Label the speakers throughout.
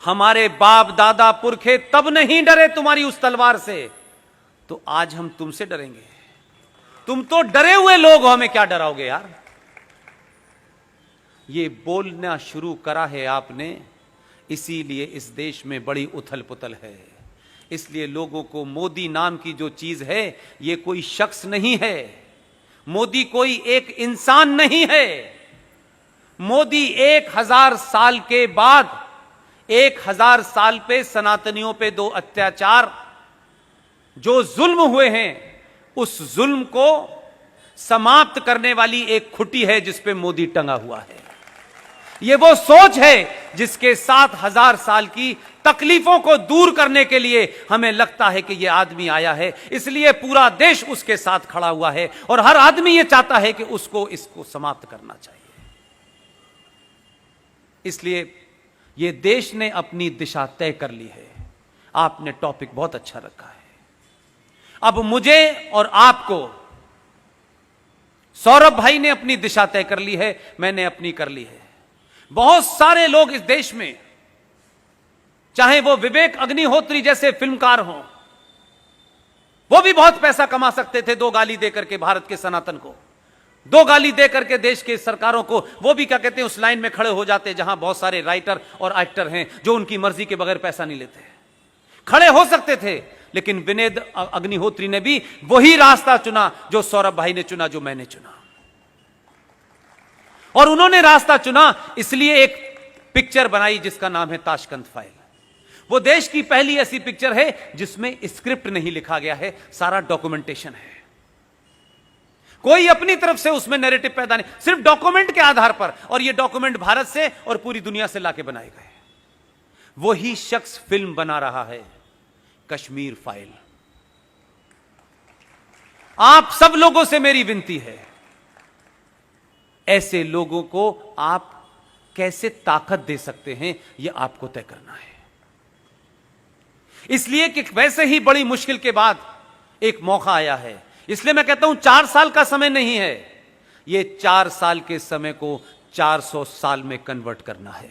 Speaker 1: हमारे बाप दादा पुरखे तब नहीं डरे तुम्हारी उस तलवार से, तो आज हम तुमसे डरेंगे। तुम तो डरे हुए लोग हो, हमें क्या डराओगे यार। ये बोलना शुरू करा है आपने, इसीलिए इस देश में बड़ी उथल पुथल है। इसलिए लोगों को मोदी नाम की जो चीज है, ये कोई शख्स नहीं है, मोदी कोई एक इंसान नहीं है। मोदी 1000 साल के बाद 1000 साल पे सनातनियों पे 2 अत्याचार जो जुल्म हुए हैं, उस जुल्म को समाप्त करने वाली एक खुटी है जिस पे मोदी टंगा हुआ है। ये वो सोच है जिसके 7000 साल की तकलीफों को दूर करने के लिए हमें लगता है कि यह आदमी आया है, इसलिए पूरा देश उसके साथ खड़ा हुआ है और हर आदमी यह चाहता है कि इसको समाप्त करना चाहिए। इसलिए यह देश ने अपनी दिशा तय कर ली है। आपने टॉपिक बहुत अच्छा रखा है। अब मुझे और आपको, सौरभ भाई ने अपनी दिशा तय कर ली है, मैंने अपनी कर ली है। बहुत सारे लोग इस देश में, चाहे वो विवेक अग्निहोत्री जैसे फिल्मकार हों, वो भी बहुत पैसा कमा सकते थे 2 गाली देकर के भारत के सनातन को, 2 गाली देकर के देश के सरकारों को। वो भी क्या कहते हैं, उस लाइन में खड़े हो जाते जहां बहुत सारे राइटर और एक्टर हैं जो उनकी मर्जी के बगैर पैसा नहीं लेते, खड़े हो सकते थे। लेकिन विवेक अग्निहोत्री ने भी वही रास्ता चुना जो सौरभ भाई ने चुना, जो मैंने चुना। और उन्होंने रास्ता चुना इसलिए एक पिक्चर बनाई जिसका नाम है ताशकंद फाइल। वो देश की पहली ऐसी पिक्चर है जिसमें स्क्रिप्ट नहीं लिखा गया है, सारा डॉक्यूमेंटेशन है। कोई अपनी तरफ से उसमें नैरेटिव पैदा नहीं, सिर्फ डॉक्यूमेंट के आधार पर। और ये डॉक्यूमेंट भारत से और पूरी दुनिया से लाके बनाए गए। वही शख्स फिल्म बना रहा है, कश्मीर फाइल। आप सब लोगों से मेरी विनती है, ऐसे लोगों को आप कैसे ताकत दे सकते हैं, यह आपको तय करना है। इसलिए कि वैसे ही बड़ी मुश्किल के बाद एक मौका आया है। इसलिए मैं कहता हूं 4 साल का समय नहीं है, यह 4 साल के समय को 400 साल में कन्वर्ट करना है।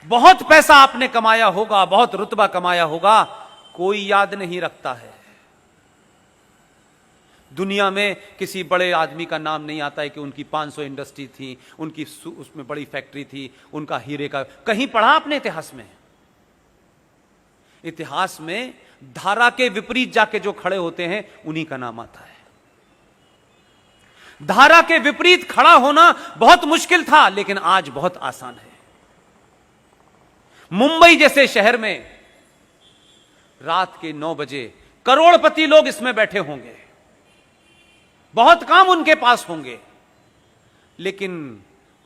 Speaker 1: बहुत पैसा आपने कमाया होगा, बहुत रुतबा कमाया होगा, कोई याद नहीं रखता है। दुनिया में किसी बड़े आदमी का नाम नहीं आता है कि उनकी 500 इंडस्ट्री थी, उनकी उसमें बड़ी फैक्ट्री थी, उनका हीरे का। कहीं पढ़ा आपने इतिहास में? इतिहास में धारा के विपरीत जाके जो खड़े होते हैं उन्हीं का नाम आता है। धारा के विपरीत खड़ा होना बहुत मुश्किल था, लेकिन आज बहुत आसान है। मुंबई जैसे शहर में रात के 9 बजे करोड़पति लोग इसमें बैठे होंगे, बहुत काम उनके पास होंगे, लेकिन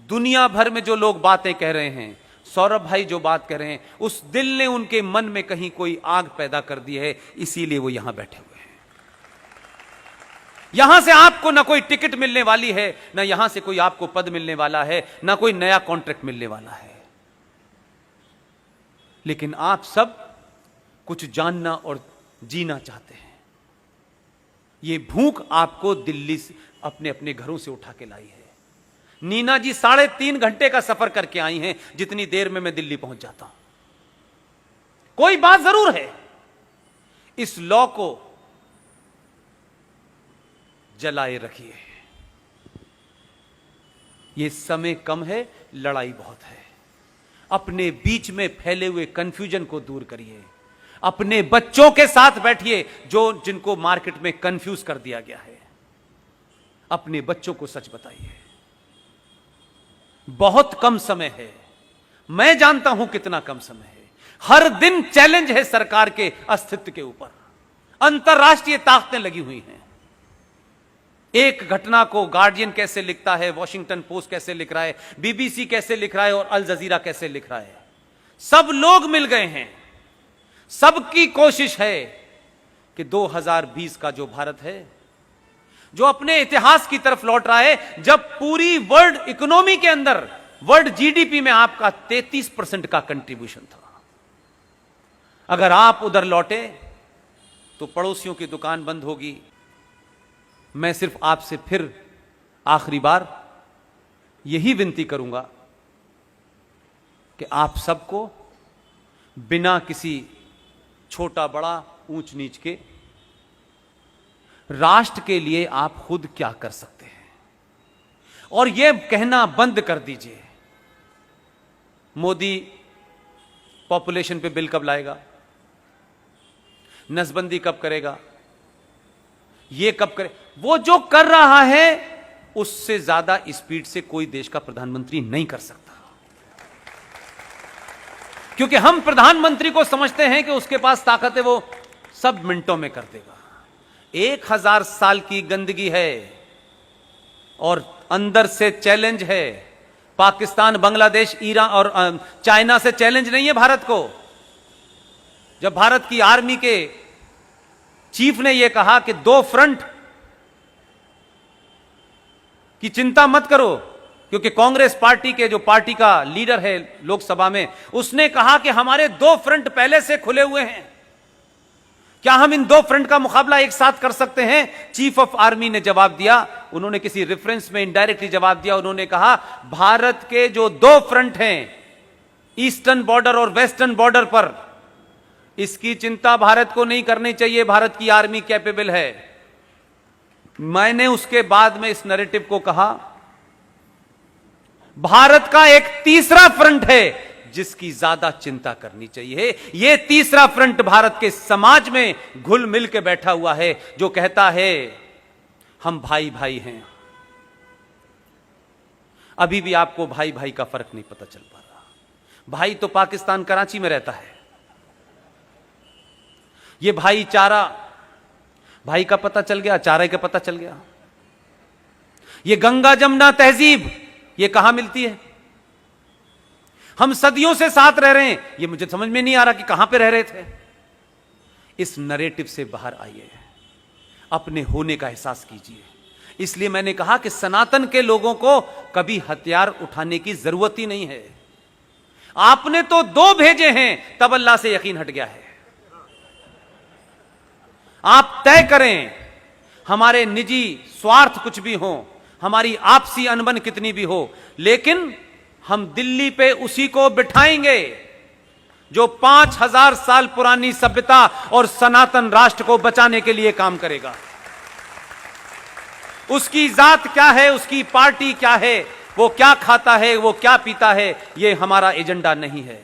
Speaker 1: दुनिया भर में जो लोग बातें कह रहे हैं, सौरभ भाई जो बात कह रहे हैं, उस दिल ने उनके मन में कहीं कोई आग पैदा कर दी है, इसीलिए वो यहां बैठे हुए हैं। यहां से आपको ना कोई टिकट मिलने वाली है, ना यहां से कोई आपको पद मिलने वाला है, ना कोई नया कॉन्ट्रैक्ट मिलने वाला है। लेकिन आप सब कुछ जानना और जीना चाहते हैं। ये भूख आपको दिल्ली से अपने अपने घरों से उठा के लाई है। नीना जी 3.5 घंटे का सफर करके आई हैं, जितनी देर में मैं दिल्ली पहुंच जाता हूं। कोई बात जरूर है, इस लॉ को जलाए रखिए। यह समय कम है, लड़ाई बहुत है। अपने बीच में फैले हुए कंफ्यूजन को दूर करिए। अपने बच्चों के साथ बैठिए जिनको मार्केट में कंफ्यूज कर दिया गया है। अपने बच्चों को सच बताइए। बहुत कम समय है, मैं जानता हूं कितना कम समय है। हर दिन चैलेंज है सरकार के अस्तित्व के ऊपर। अंतरराष्ट्रीय ताकतें लगी हुई हैं। एक घटना को गार्डियन कैसे लिखता है, वॉशिंगटन पोस्ट कैसे लिख रहा है, बीबीसी कैसे लिख रहा है और अल जजीरा कैसे लिख रहा है। सब लोग मिल गए हैं। सबकी कोशिश है कि 2020 का जो भारत है, जो अपने इतिहास की तरफ लौट रहा है, जब पूरी वर्ल्ड इकोनॉमी के अंदर, वर्ल्ड जीडीपी में आपका 33% का कंट्रीब्यूशन था। अगर आप उधर लौटे तो पड़ोसियों की दुकान बंद होगी। मैं सिर्फ आपसे फिर आखिरी बार यही विनती करूंगा कि आप सबको बिना किसी छोटा बड़ा ऊंच नीच के राष्ट्र के लिए आप खुद क्या कर सकते हैं, और यह कहना बंद कर दीजिए मोदी पॉपुलेशन पे बिल कब लाएगा, नसबंदी कब करेगा, ये कब करे। वो जो कर रहा है उससे ज्यादा स्पीड से कोई देश का प्रधानमंत्री नहीं कर सकता, क्योंकि हम प्रधानमंत्री को समझते हैं कि उसके पास ताकत है, वो सब मिनटों में कर देगा। 1000 साल की गंदगी है और अंदर से चैलेंज है। पाकिस्तान, बांग्लादेश, ईरान और चाइना से चैलेंज नहीं है भारत को। जब भारत की आर्मी के चीफ ने यह कहा कि 2 फ्रंट की चिंता मत करो, क्योंकि कांग्रेस पार्टी के जो पार्टी का लीडर है लोकसभा में, उसने कहा कि हमारे 2 फ्रंट पहले से खुले हुए हैं, क्या हम इन 2 फ्रंट का मुकाबला एक साथ कर सकते हैं। चीफ ऑफ आर्मी ने जवाब दिया, उन्होंने किसी रेफरेंस में इनडायरेक्टली जवाब दिया, उन्होंने कहा भारत के जो 2 फ्रंट हैं, ईस्टर्न बॉर्डर और वेस्टर्न बॉर्डर पर, इसकी चिंता भारत को नहीं करनी चाहिए, भारत की आर्मी कैपेबल है। मैंने उसके बाद में इस नैरेटिव को कहा, भारत का एक तीसरा फ्रंट है जिसकी ज्यादा चिंता करनी चाहिए। यह तीसरा फ्रंट भारत के समाज में घुल मिल के बैठा हुआ है, जो कहता है हम भाई भाई हैं। अभी भी आपको भाई भाई का फर्क नहीं पता चल पा रहा। भाई तो पाकिस्तान कराची में रहता है, यह भाईचारा, भाई का पता चल गया, चारे का पता चल गया। यह गंगा जमुना तहजीब यह कहां मिलती है। हम सदियों से साथ रह रहे हैं, यह मुझे समझ में नहीं आ रहा कि कहां पे रह रहे थे। इस नैरेटिव से बाहर आइए, अपने होने का एहसास कीजिए। इसलिए मैंने कहा कि सनातन के लोगों को कभी हथियार उठाने की जरूरत ही नहीं है। आपने तो 2 भेजे हैं, तब अल्लाह से यकीन हट गया है। आप तय करें, हमारे निजी स्वार्थ कुछ भी हो, हमारी आपसी अनबन कितनी भी हो, लेकिन हम दिल्ली पे उसी को बिठाएंगे जो 5000 साल पुरानी सभ्यता और सनातन राष्ट्र को बचाने के लिए काम करेगा। उसकी जात क्या है, उसकी पार्टी क्या है, वो क्या खाता है, वो क्या पीता है, ये हमारा एजेंडा नहीं है।